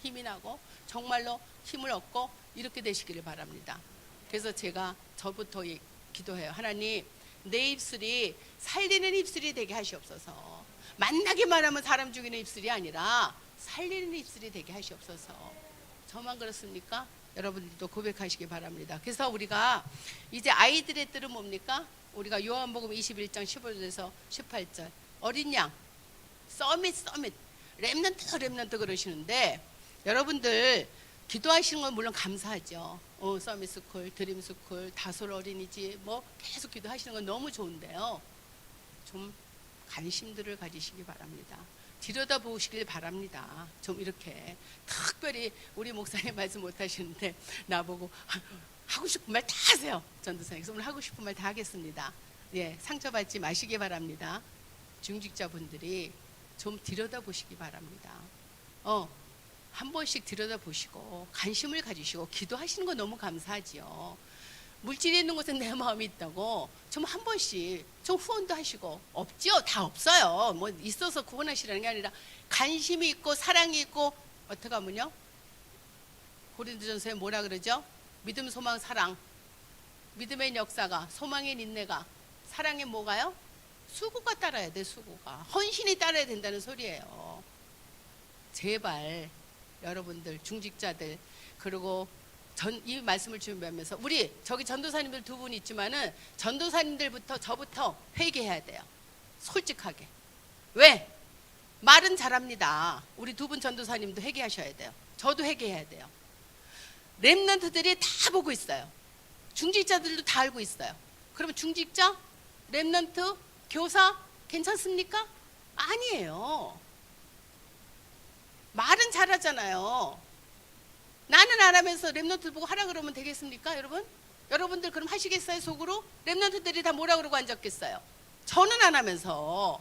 S1: 힘이 나고 정말로 힘을 얻고 이렇게 되시기를 바랍니다. 그래서 제가 저부터 기도해요. 하나님, 내 입술이 살리는 입술이 되게 하시옵소서. 만나기만 하면 사람 죽이는 입술이 아니라 살리는 입술이 되게 하시옵소서. 저만 그렇습니까? 여러분들도 고백하시기 바랍니다. 그래서 우리가 이제 아이들의 뜻은 뭡니까? 우리가 요한복음 21장 15절에서 18절 어린 양 서밋 렘넌트 그러시는데, 여러분들 기도하시는 건 물론 감사하죠. 서밋 스쿨, 드림 스쿨, 다솔 어린이집 뭐 계속 기도하시는 건 너무 좋은데요, 좀 관심들을 가지시기 바랍니다. 들여다보시길 바랍니다. 좀 이렇게 특별히 우리 목사님 말씀 못 하시는데 나보고 하고 싶은 말 다 하세요. 전도사님 오늘 하고 싶은 말 다 하겠습니다. 예, 상처받지 마시기 바랍니다. 중직자분들이 좀 들여다보시기 바랍니다. 한 번씩 들여다보시고 관심을 가지시고 기도하시는 거 너무 감사하지요. 물질이 있는 곳에 내 마음이 있다고 좀 한 번씩 좀 후원도 하시고. 없지요? 다 없어요. 뭐 있어서 구원하시라는 게 아니라 관심이 있고 사랑이 있고, 어떻게 하면요, 고린도전서에 뭐라 그러죠? 믿음, 소망, 사랑. 믿음의 역사가, 소망의 인내가, 사랑의 뭐가요? 수고가 따라야 돼. 수고가, 헌신이 따라야 된다는 소리예요. 제발 여러분들 중직자들, 그리고 이 말씀을 준비하면서 우리 저기 전도사님들 두 분 있지만은 전도사님들부터 저부터 회개해야 돼요. 솔직하게. 왜? 말은 잘합니다. 우리 두 분 전도사님도 회개하셔야 돼요. 저도 회개해야 돼요. 렘넌트들이 다 보고 있어요. 중직자들도 다 알고 있어요. 그러면 중직자, 렘넌트, 교사 괜찮습니까? 아니에요. 말은 잘하잖아요. 나는 안 하면서 렘넌트 보고 하라 그러면 되겠습니까, 여러분? 여러분들 그럼 하시겠어요, 속으로? 렘넌트들이 다 뭐라 그러고 앉았겠어요? 저는 안 하면서.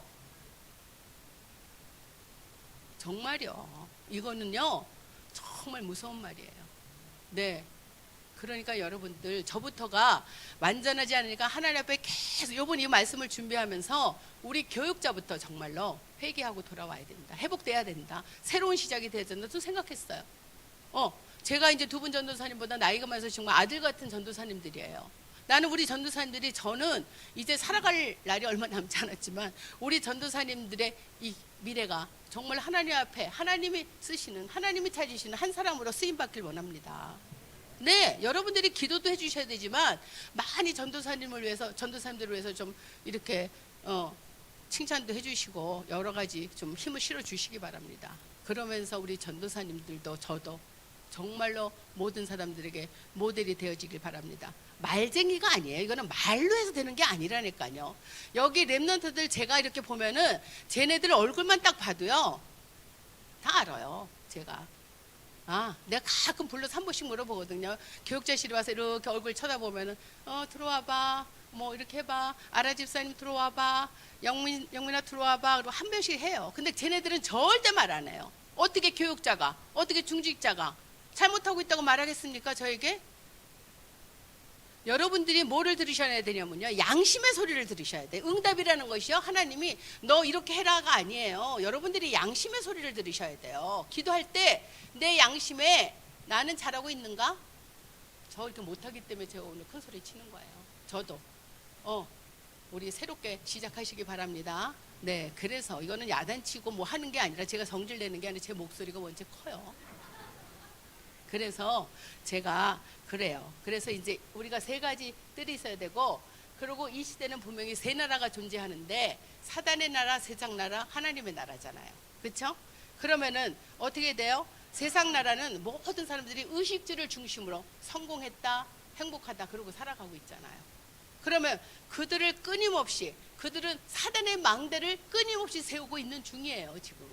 S1: 정말요. 이거는요, 정말 무서운 말이에요. 네. 그러니까 여러분들, 저부터가 완전하지 않으니까 하나님 앞에 계속 이번 이 말씀을 준비하면서 우리 교육자부터 정말로 회개하고 돌아와야 된다. 회복돼야 된다. 새로운 시작이 돼야 된다. 좀 생각했어요. 제가 이제 두 분 전도사님보다 나이가 많아서 정말 아들 같은 전도사님들이에요. 나는 우리 전도사님들이, 저는 이제 살아갈 날이 얼마 남지 않았지만 우리 전도사님들의 이 미래가 정말 하나님 앞에 하나님이 쓰시는, 하나님이 찾으시는 한 사람으로 쓰임받길 원합니다. 네, 여러분들이 기도도 해주셔야 되지만 많이 전도사님을 위해서, 전도사님들을 위해서 좀 이렇게 칭찬도 해주시고 여러 가지 좀 힘을 실어주시기 바랍니다. 그러면서 우리 전도사님들도 저도 정말로 모든 사람들에게 모델이 되어지길 바랍니다. 말쟁이가 아니에요. 이거는 말로 해서 되는 게 아니라니까요. 여기 렘넌트들 제가 이렇게 보면은 쟤네들 얼굴만 딱 봐도요, 다 알아요. 제가 내가 가끔 불러서 한 번씩 물어보거든요. 교육자실에 와서 이렇게 얼굴 쳐다보면은 들어와봐, 뭐 이렇게 해봐, 아라 집사님 들어와봐, 영민아 들어와봐, 그리고 한 번씩 해요. 근데 쟤네들은 절대 말 안 해요. 어떻게 교육자가, 어떻게 중직자가 잘못하고 있다고 말하겠습니까? 저에게? 여러분들이 뭐를 들으셔야 되냐면요, 양심의 소리를 들으셔야 돼요. 응답이라는 것이요, 하나님이 너 이렇게 해라가 아니에요. 여러분들이 양심의 소리를 들으셔야 돼요. 기도할 때 내 양심에 나는 잘하고 있는가? 저 이렇게 못하기 때문에 제가 오늘 큰 소리 치는 거예요. 저도 우리 새롭게 시작하시기 바랍니다. 네, 그래서 이거는 야단치고 뭐 하는 게 아니라 제가 성질 내는 게 아니라 제 목소리가 먼저 커요. 그래서 제가 그래요. 그래서 이제 우리가 세 가지 뜰이 있어야 되고, 그리고 이 시대는 분명히 세 나라가 존재하는데, 사단의 나라, 세상 나라, 하나님의 나라잖아요. 그렇죠? 그러면은 어떻게 돼요? 세상 나라는 모든 사람들이 의식주를 중심으로 성공했다, 행복하다 그러고 살아가고 있잖아요. 그러면 그들을 끊임없이, 그들은 사단의 망대를 끊임없이 세우고 있는 중이에요 지금.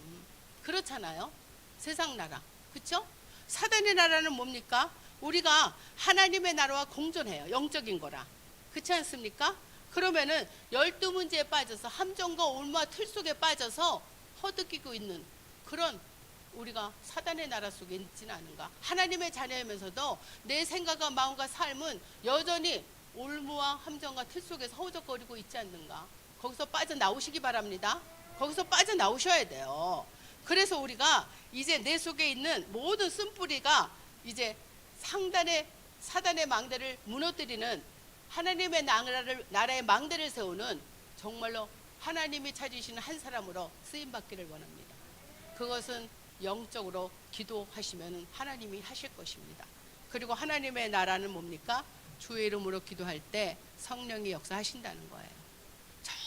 S1: 그렇잖아요. 세상 나라, 그렇죠? 사단의 나라는 뭡니까? 우리가 하나님의 나라와 공존해요. 영적인 거라. 그렇지 않습니까? 그러면은 12문제에 빠져서 함정과 올무와 틀 속에 빠져서 허덕이고 있는 그런 우리가 사단의 나라 속에 있지는 않은가? 하나님의 자녀이면서도 내 생각과 마음과 삶은 여전히 올무와 함정과 틀 속에서 허우적거리고 있지 않는가? 거기서 빠져나오시기 바랍니다. 거기서 빠져나오셔야 돼요. 그래서 우리가 이제 내 속에 있는 모든 쓴뿌리가 이제 사단의 망대를 무너뜨리는, 하나님의 나라의 망대를 세우는 정말로 하나님이 찾으시는 한 사람으로 쓰임받기를 원합니다. 그것은 영적으로 기도하시면 하나님이 하실 것입니다. 그리고 하나님의 나라는 뭡니까? 주의 이름으로 기도할 때 성령이 역사하신다는 거예요.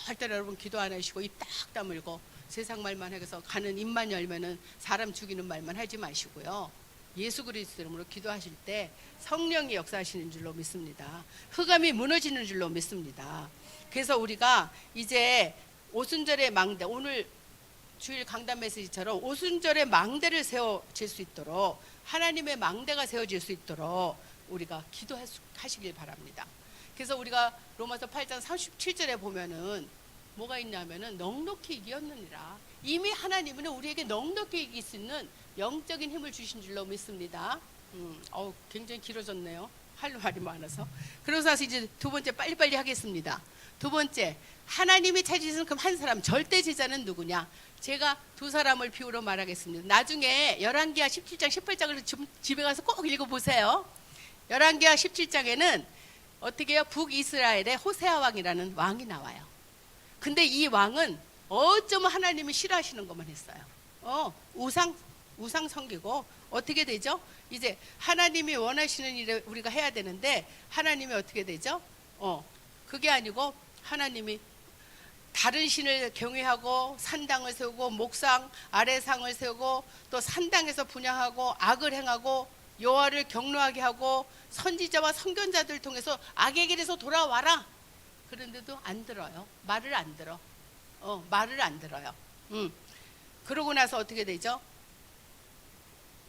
S1: 절대로 여러분 기도 안 하시고 입 딱 다물고 세상 말만 해서 가는 입만 열면은 사람 죽이는 말만 하지 마시고요. 예수 그리스도 이름으로 기도하실 때 성령이 역사하시는 줄로 믿습니다. 흑암이 무너지는 줄로 믿습니다. 그래서 우리가 이제 오순절의 망대, 오늘 주일 강단 메시지처럼 오순절의 망대를 세워질 수 있도록, 하나님의 망대가 세워질 수 있도록 우리가 기도하시길 바랍니다. 그래서 우리가 로마서 8장 37절에 보면은 뭐가 있냐면은 넉넉히 이겼느니라. 이미 하나님은 우리에게 넉넉히 이길 수 있는 영적인 힘을 주신 줄로 믿습니다. 굉장히 길어졌네요. 할 말이 많아서. 그래서 이제 두 번째 빨리빨리 하겠습니다. 두 번째, 하나님이 찾으시는 그럼 한 사람, 절대 제자는 누구냐? 제가 두 사람을 비유로 말하겠습니다. 나중에 열왕기하 17장 18장을 집에 가서 꼭 읽어보세요. 열왕기하 17장에는 어떻게 해요? 북이스라엘의 호세아 왕이라는 왕이 나와요. 근데 이 왕은 어쩌면 하나님이 싫어하시는 것만 했어요. 우상 섬기고 어떻게 되죠? 이제 하나님이 원하시는 일을 우리가 해야 되는데 하나님이 어떻게 되죠? 그게 아니고 하나님이 다른 신을 경외하고 산당을 세우고 목상 아래상을 세우고 또 산당에서 분향하고 악을 행하고 여호와를 경노하게 하고 선지자와 선견자들 통해서 악의 길에서 돌아와라. 그런데도 안 들어요. 말을 안 들어. 말을 안 들어요. 그러고 나서 어떻게 되죠?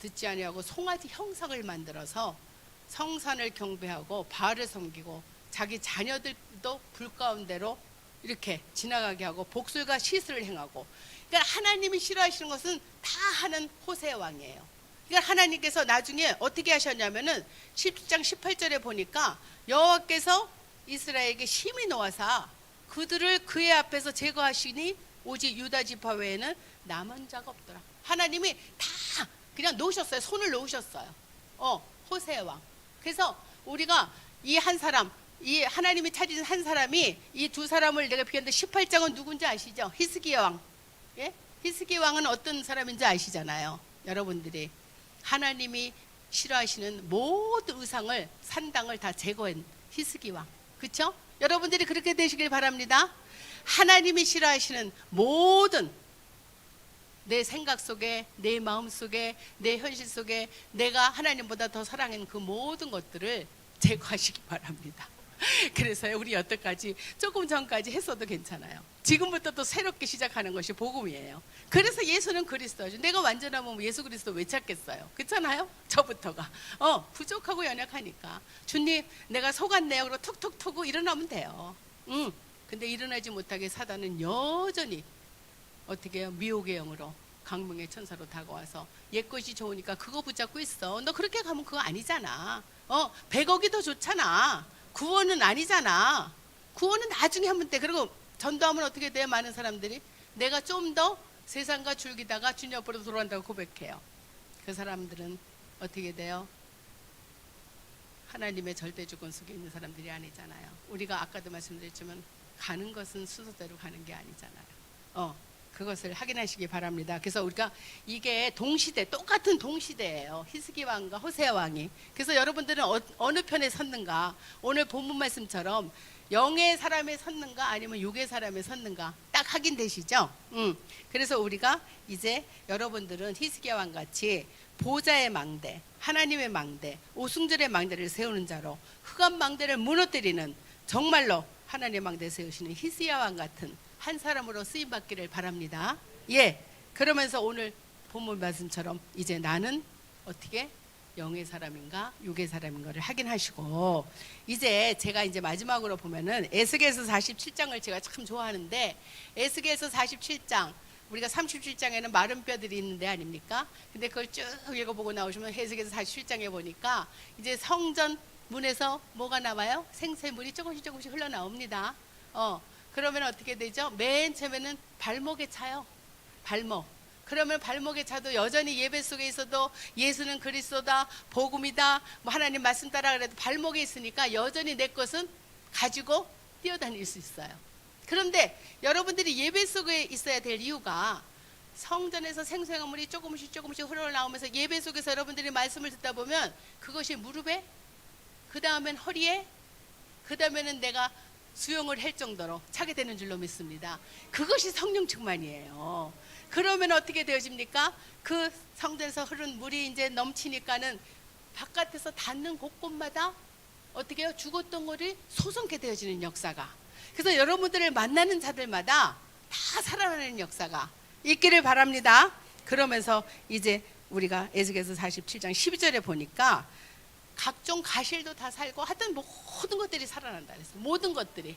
S1: 듣지 아니하고 송아지 형상을 만들어서 성산을 경배하고 바알을 섬기고 자기 자녀들도 불 가운데로 이렇게 지나가게 하고 복술과 시술을 행하고, 그러니까 하나님이 싫어하시는 것은 다 하는 호세 왕이에요. 그러니까 하나님께서 나중에 어떻게 하셨냐면은 17장 18절에 보니까 여호와께서 이스라엘에게 심히 놓아사 그들을 그의 앞에서 제거하시니 오직 유다 지파 외에는 남은 자가 없더라. 하나님이 다 그냥 놓으셨어요. 손을 놓으셨어요. 호세 왕. 그래서 우리가 이 한 사람, 이 하나님이 찾으신 한 사람이 이 두 사람을 내가 비웠는데 18장은 누군지 아시죠? 히스기야 왕. 예? 히스기야 왕은 어떤 사람인지 아시잖아요. 여러분들이 하나님이 싫어하시는 모든 의상을 산당을 다 제거한 히스기 왕. 그렇죠? 여러분들이 그렇게 되시길 바랍니다. 하나님이 싫어하시는 모든 내 생각 속에, 내 마음 속에, 내 현실 속에 내가 하나님보다 더 사랑하는 그 모든 것들을 제거하시기 바랍니다. 그래서 우리 여태까지 조금 전까지 했어도 괜찮아요. 지금부터 또 새롭게 시작하는 것이 복음이에요. 그래서 예수는 그리스도죠. 내가 완전하면 예수 그리스도 왜 찾겠어요? 그렇잖아요? 저부터가 부족하고 연약하니까 주님 내가 속았네요. 그리고 툭툭 툭고 일어나면 돼요. 근데 일어나지 못하게 사단은 여전히 어떻게 해요? 미혹의 영으로 강명의 천사로 다가와서 옛것이 좋으니까 그거 붙잡고 있어. 너 그렇게 가면 그거 아니잖아. 100억이 더 좋잖아. 구원은 아니잖아. 구원은 나중에 하면 돼. 그리고 전도하면 어떻게 돼요? 많은 사람들이 내가 좀 더 세상과 줄기다가 주님 앞으로 돌아간다고 고백해요. 그 사람들은 어떻게 돼요? 하나님의 절대 주권 속에 있는 사람들이 아니잖아요. 우리가 아까도 말씀드렸지만 가는 것은 순서대로 가는 게 아니잖아요. 그것을 확인하시기 바랍니다. 그래서 우리가 이게 동시대, 똑같은 동시대예요. 히스기 왕과 호세아 왕이. 그래서 여러분들은 어느 편에 섰는가? 오늘 본문 말씀처럼 영의 사람에 섰는가 아니면 육의 사람에 섰는가 딱 확인되시죠? 그래서 우리가 이제 여러분들은 히스기야 왕 같이 보좌의 망대, 하나님의 망대, 오순절의 망대를 세우는 자로 흑암 망대를 무너뜨리는 정말로 하나님의 망대 세우시는 히스기야 왕 같은 한 사람으로 쓰임 받기를 바랍니다. 예. 그러면서 오늘 본문 말씀처럼 이제 나는 어떻게 영의 사람인가 육의 사람인가를 확인하시고, 이제 제가 이제 마지막으로 보면은 에스겔서 47장을 제가 참 좋아하는데, 에스겔서 47장 우리가 37장에는 마른 뼈들이 있는데 아닙니까? 근데 그걸 쭉 읽어보고 나오시면 에스겔서 47장에 보니까 이제 성전 문에서 뭐가 나와요? 생새물이 조금씩 흘러나옵니다. 그러면 어떻게 되죠? 맨 처음에는 발목에 차요. 발목. 그러면 발목에 차도 여전히 예배 속에 있어도 예수는 그리스도다, 복음이다, 뭐 하나님 말씀 따라 그래도 발목에 있으니까 여전히 내 것은 가지고 뛰어다닐 수 있어요. 그런데 여러분들이 예배 속에 있어야 될 이유가 성전에서 생수화물이 조금씩 흘러나오면서 예배 속에서 여러분들이 말씀을 듣다 보면 그것이 무릎에, 그 다음엔 허리에, 그 다음에는 내가 수용을 할 정도로 차게 되는 줄로 믿습니다. 그것이 성령 충만이에요. 그러면 어떻게 되어집니까? 그 성전에서 흐른 물이 이제 넘치니까는 바깥에서 닿는 곳곳마다 어떻게 해요? 죽었던 것이 솟게 되어지는 역사가. 그래서 여러분들을 만나는 자들마다 다 살아나는 역사가 있기를 바랍니다. 그러면서 이제 우리가 에스겔서 47장 12절에 보니까 각종 가실도 다 살고 하여튼 모든 것들이 살아난다 그랬어요. 모든 것들이.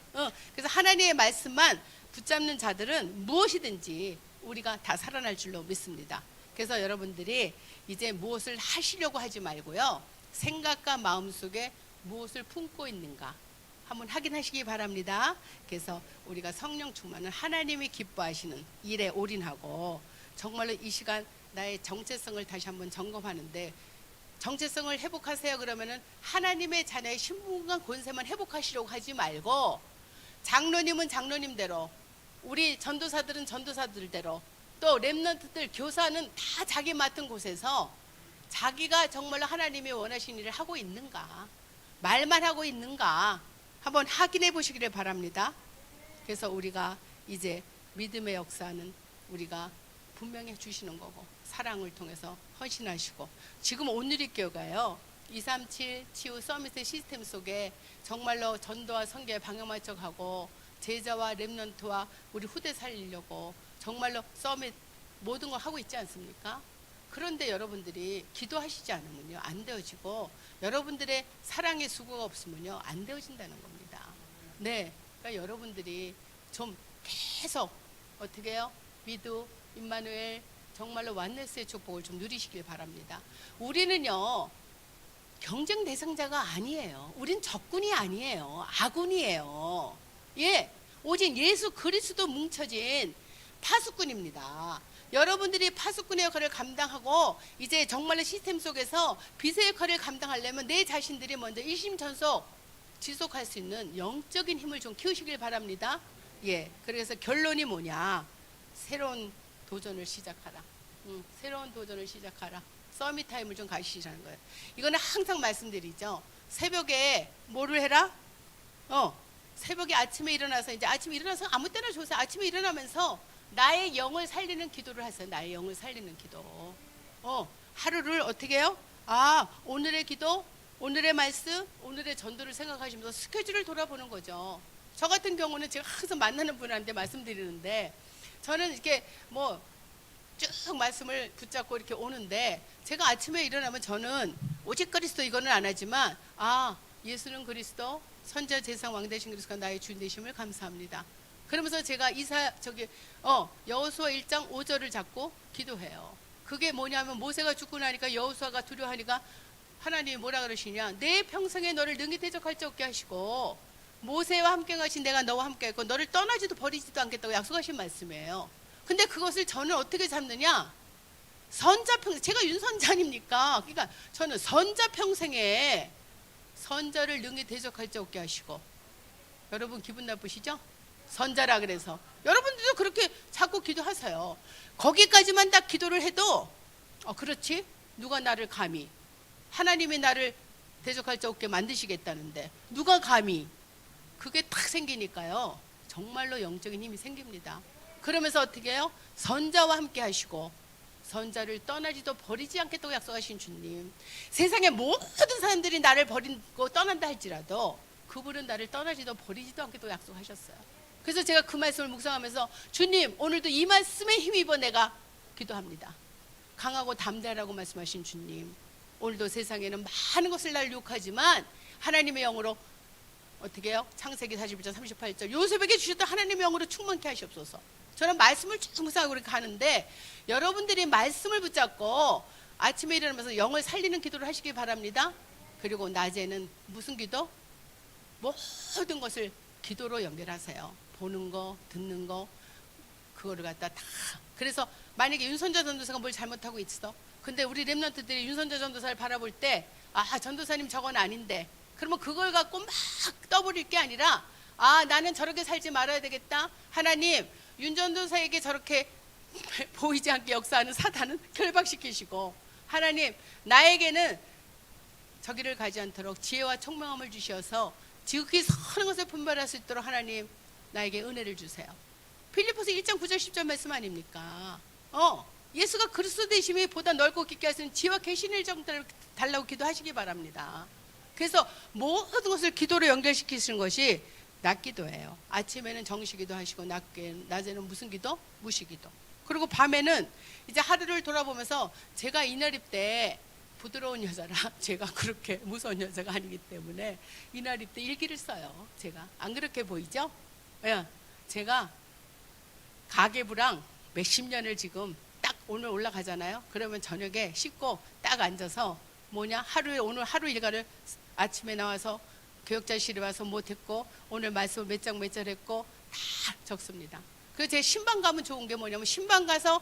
S1: 그래서 하나님의 말씀만 붙잡는 자들은 무엇이든지 우리가 다 살아날 줄로 믿습니다. 그래서 여러분들이 이제 무엇을 하시려고 하지 말고요, 생각과 마음속에 무엇을 품고 있는가 한번 확인하시기 바랍니다. 그래서 우리가 성령 충만은 하나님이 기뻐하시는 일에 올인하고 정말로 이 시간 나의 정체성을 다시 한번 점검하는데, 정체성을 회복하세요 그러면은 하나님의 자녀의 신분과 권세만 회복하시려고 하지 말고, 장로님은 장로님대로, 우리 전도사들은 전도사들대로, 또 렘넌트들 교사는 다 자기 맡은 곳에서 자기가 정말로 하나님이 원하시는 일을 하고 있는가, 말만 하고 있는가 한번 확인해 보시기를 바랍니다. 그래서 우리가 이제 믿음의 역사는 우리가 분명히 주시는 거고, 사랑을 통해서 헌신하시고, 지금 온누리교회가요 237 치유 서밋의 시스템 속에 정말로 전도와 선교에 방향 맞춰가고 제자와 렘넌트와 우리 후대 살리려고 정말로 서밋 모든 걸 하고 있지 않습니까? 그런데 여러분들이 기도하시지 않으면요 안 되어지고, 여러분들의 사랑의 수고가 없으면요 안 되어진다는 겁니다. 네, 그러니까 여러분들이 좀 계속 어떻게 해요? 미두, 임마누엘, 정말로 완네스의 축복을 좀 누리시길 바랍니다. 우리는요 경쟁 대상자가 아니에요. 우린 적군이 아니에요. 아군이에요. 예, 오직 예수 그리스도 뭉쳐진 파수꾼입니다. 여러분들이 파수꾼의 역할을 감당하고 이제 정말로 시스템 속에서 비서의 역할을 감당하려면 내 자신들이 먼저 일심전속 지속할 수 있는 영적인 힘을 좀 키우시길 바랍니다. 예, 그래서 결론이 뭐냐? 새로운 도전을 시작하라. 새로운 도전을 시작하라. 서밋 타임을 좀 가지시라는 거예요. 이거는 항상 말씀드리죠. 새벽에 뭐를 해라? 새벽에 아침에 일어나서, 이제 아침에 일어나서 아무 때나 좋으세요. 아침에 일어나면서 나의 영을 살리는 기도를 하세요. 나의 영을 살리는 기도. 하루를 어떻게 해요? 오늘의 기도 오늘의 말씀, 오늘의 전도를 생각하시면서 스케줄을 돌아보는 거죠. 저 같은 경우는 제가 항상 만나는 분한테 말씀드리는데, 저는 이렇게 뭐 쭉 말씀을 붙잡고 이렇게 오는데, 제가 아침에 일어나면 저는 오직 그리스도 이거는 안 하지만, 예수는 그리스도, 선자 제상 왕 되신 그리스도가 나의 주인 되심을 감사합니다. 그러면서 제가 여호수아 1장 5절을 잡고 기도해요. 그게 뭐냐면, 모세가 죽고 나니까 여호수아가 두려워하니까 하나님이 뭐라 그러시냐, 내 평생에 너를 능히 대적할 자 없게 하시고 모세와 함께 가신 내가 너와 함께 했고 너를 떠나지도 버리지도 않겠다고 약속하신 말씀이에요. 근데 그것을 저는 어떻게 잡느냐, 선자평생, 제가 윤선자입니까? 그러니까 저는 선자평생에 선자를 능히 대적할 자 없게 하시고. 여러분 기분 나쁘시죠? 선자라 그래서 여러분들도 그렇게 자꾸 기도하세요. 거기까지만 딱 기도를 해도 그렇지, 누가 나를 감히, 하나님이 나를 대적할 자 없게 만드시겠다는데 누가 감히, 그게 딱 생기니까요 정말로 영적인 힘이 생깁니다. 그러면서 어떻게 해요? 선자와 함께 하시고 선자를 떠나지도 버리지 않겠다고 약속하신 주님, 세상의 모든 사람들이 나를 버리고 떠난다 할지라도 그분은 나를 떠나지도 버리지도 않겠다고 약속하셨어요. 그래서 제가 그 말씀을 묵상하면서, 주님 오늘도 이 말씀에 힘입어 내가 기도합니다. 강하고 담대하라고 말씀하신 주님, 오늘도 세상에는 많은 것을 날 유혹하지만 하나님의 영으로 어떻게 해요? 창세기 41장 38절 요셉에게 주셨던 하나님의 영으로 충만케 하시옵소서. 저는 말씀을 쭉 묵상하고 이렇게 가는데, 여러분들이 말씀을 붙잡고 아침에 일어나면서 영을 살리는 기도를 하시기 바랍니다. 그리고 낮에는 무슨 기도? 모든 것을 기도로 연결하세요. 보는 거, 듣는 거, 그거를 갖다 다. 그래서 만약에 윤선자 전도사가 뭘 잘못하고 있어, 근데 우리 렘넌트들이 윤선자 전도사를 바라볼 때, 전도사님 저건 아닌데, 그러면 그걸 갖고 막 떠버릴 게 아니라, 나는 저렇게 살지 말아야 되겠다. 하나님, 윤 전도사에게 저렇게 보이지 않게 역사하는 사단은 결박시키시고, 하나님 나에게는 저기를 가지 않도록 지혜와 총명함을 주셔서 지극히 선한 것을 분별할 수 있도록 하나님 나에게 은혜를 주세요. 필리포스 1장 9절 10절 말씀 아닙니까? 예수가 그리스도 되심이 보다 넓고 깊게 할 수 있는 지혜와 계시를 좀 달라고 기도하시기 바랍니다. 그래서 모든 것을 기도로 연결시키시는 것이 낮기도예요. 아침에는 정시기도 하시고, 낮에는 무슨 기도? 무시기도. 그리고 밤에는 이제 하루를 돌아보면서, 제가 이날입 때 부드러운 여자라 제가 그렇게 무서운 여자가 아니기 때문에 이날입 때 일기를 써요. 제가 안 그렇게 보이죠? 제가 가계부랑 몇십 년을 지금 딱 오늘 올라가잖아요. 그러면 저녁에 씻고 딱 앉아서 오늘 하루 일과를 아침에 나와서 교역자실에 와서 못했고, 오늘 말씀 몇 장 몇 절 했고 다 적습니다. 그래서 제 신방 가면 좋은 게 뭐냐면, 신방 가서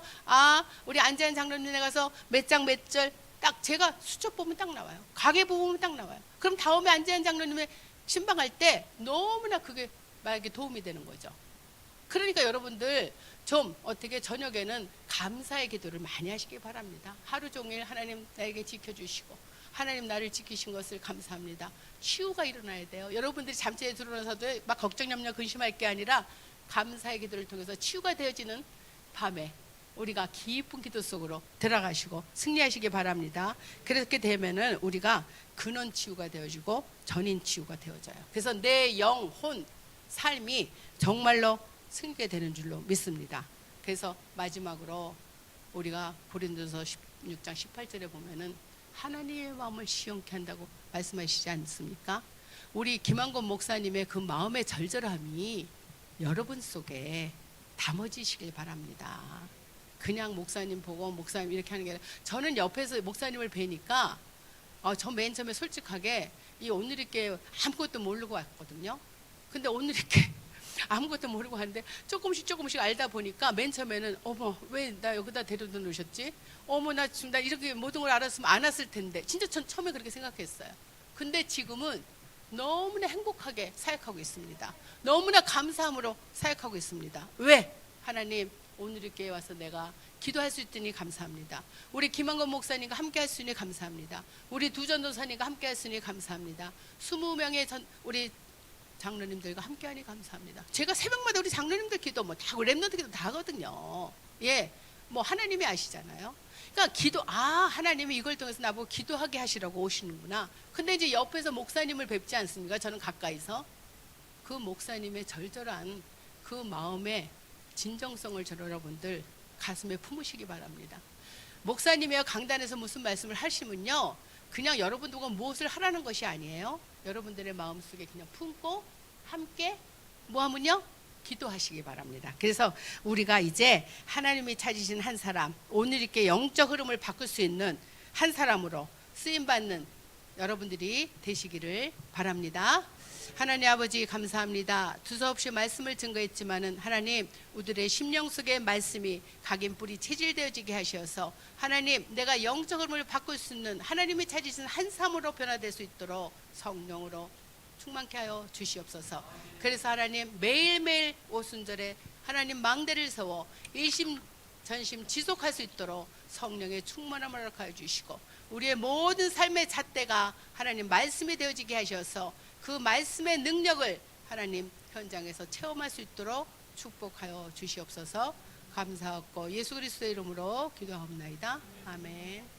S1: 우리 안재한 장로님네 가서 몇 장 몇 절 딱 제가 수첩 보면 딱 나와요. 가계부 보면 딱 나와요. 그럼 다음에 안재한 장로님의 신방 할 때 너무나 그게 만약에 도움이 되는 거죠. 그러니까 여러분들 좀 어떻게 저녁에는 감사의 기도를 많이 하시기 바랍니다. 하루 종일 하나님 나에게 지켜주시고 하나님 나를 지키신 것을 감사합니다. 치유가 일어나야 돼요. 여러분들이 잠자리에 들어서도 막 걱정 염려 근심할 게 아니라 감사의 기도를 통해서 치유가 되어지는 밤에 우리가 깊은 기도 속으로 들어가시고 승리하시기 바랍니다. 그렇게 되면은 우리가 근원 치유가 되어지고 전인 치유가 되어져요. 그래서 내 영혼 삶이 정말로 승리가 되는 줄로 믿습니다. 그래서 마지막으로 우리가 고린도서 16장 18절에 보면은 하나님의 마음을 시원케 한다고 말씀하시지 않습니까? 우리 김한권 목사님의 그 마음의 절절함이 여러분 속에 담아지시길 바랍니다. 그냥 목사님 보고 목사님 이렇게 하는 게 아니라, 저는 옆에서 목사님을 뵈니까 저 맨 처음에 솔직하게 이 오늘있게 아무것도 모르고 왔거든요. 근데 오늘있게 아무것도 모르고 왔는데 조금씩 알다 보니까 맨 처음에는 어머 왜 나 여기다 데려다 놓으셨지? 어머 나 지금 나 이렇게 모든 걸 알았으면 안 왔을 텐데. 진짜 전 처음에 그렇게 생각했어요. 근데 지금은 너무나 행복하게 사역하고 있습니다. 너무나 감사함으로 사역하고 있습니다. 왜? 하나님 오늘 이렇게 와서 내가 기도할 수 있더니 감사합니다. 우리 김한건 목사님과 함께 할 수 있으니 감사합니다. 우리 두 전도사님과 함께 할 수 있으니 감사합니다. 20명의 우리 장로님들과 함께하니 감사합니다. 제가 새벽마다 우리 장로님들 기도 다 랩런트 기도 다 하거든요. 뭐 하나님이 아시잖아요. 그러니까 하나님이 이걸 통해서 나보고 기도하게 하시라고 오시는구나. 근데 이제 옆에서 목사님을 뵙지 않습니까? 저는 가까이서. 그 목사님의 절절한 그 마음의 진정성을 여러분들 가슴에 품으시기 바랍니다. 목사님이요 강단에서 무슨 말씀을 하시면요, 그냥 여러분 보고 무엇을 하라는 것이 아니에요. 여러분들의 마음속에 그냥 품고 함께 뭐 하면요? 기도하시기 바랍니다. 그래서 우리가 이제 하나님이 찾으신 한 사람, 오늘 이렇게 영적 흐름을 바꿀 수 있는 한 사람으로 쓰임받는 여러분들이 되시기를 바랍니다. 하나님 아버지 감사합니다. 두서없이 말씀을 증거했지만은 하나님 우리들의 심령 속의 말씀이 각인 뿌리 체질되어지게 하셔서 하나님 내가 영적 흐름을 바꿀 수 있는 하나님이 찾으신 한 사람으로 변화될 수 있도록 성령으로 충만케 하여 주시옵소서. 그래서 하나님 매일매일 오순절에 하나님 망대를 세워 일심전심 지속할 수 있도록 성령의 충만함을 허락하여 주시고 우리의 모든 삶의 잣대가 하나님 말씀이 되어지게 하셔서 그 말씀의 능력을 하나님 현장에서 체험할 수 있도록 축복하여 주시옵소서. 감사하고 예수 그리스도의 이름으로 기도하옵나이다. 아멘.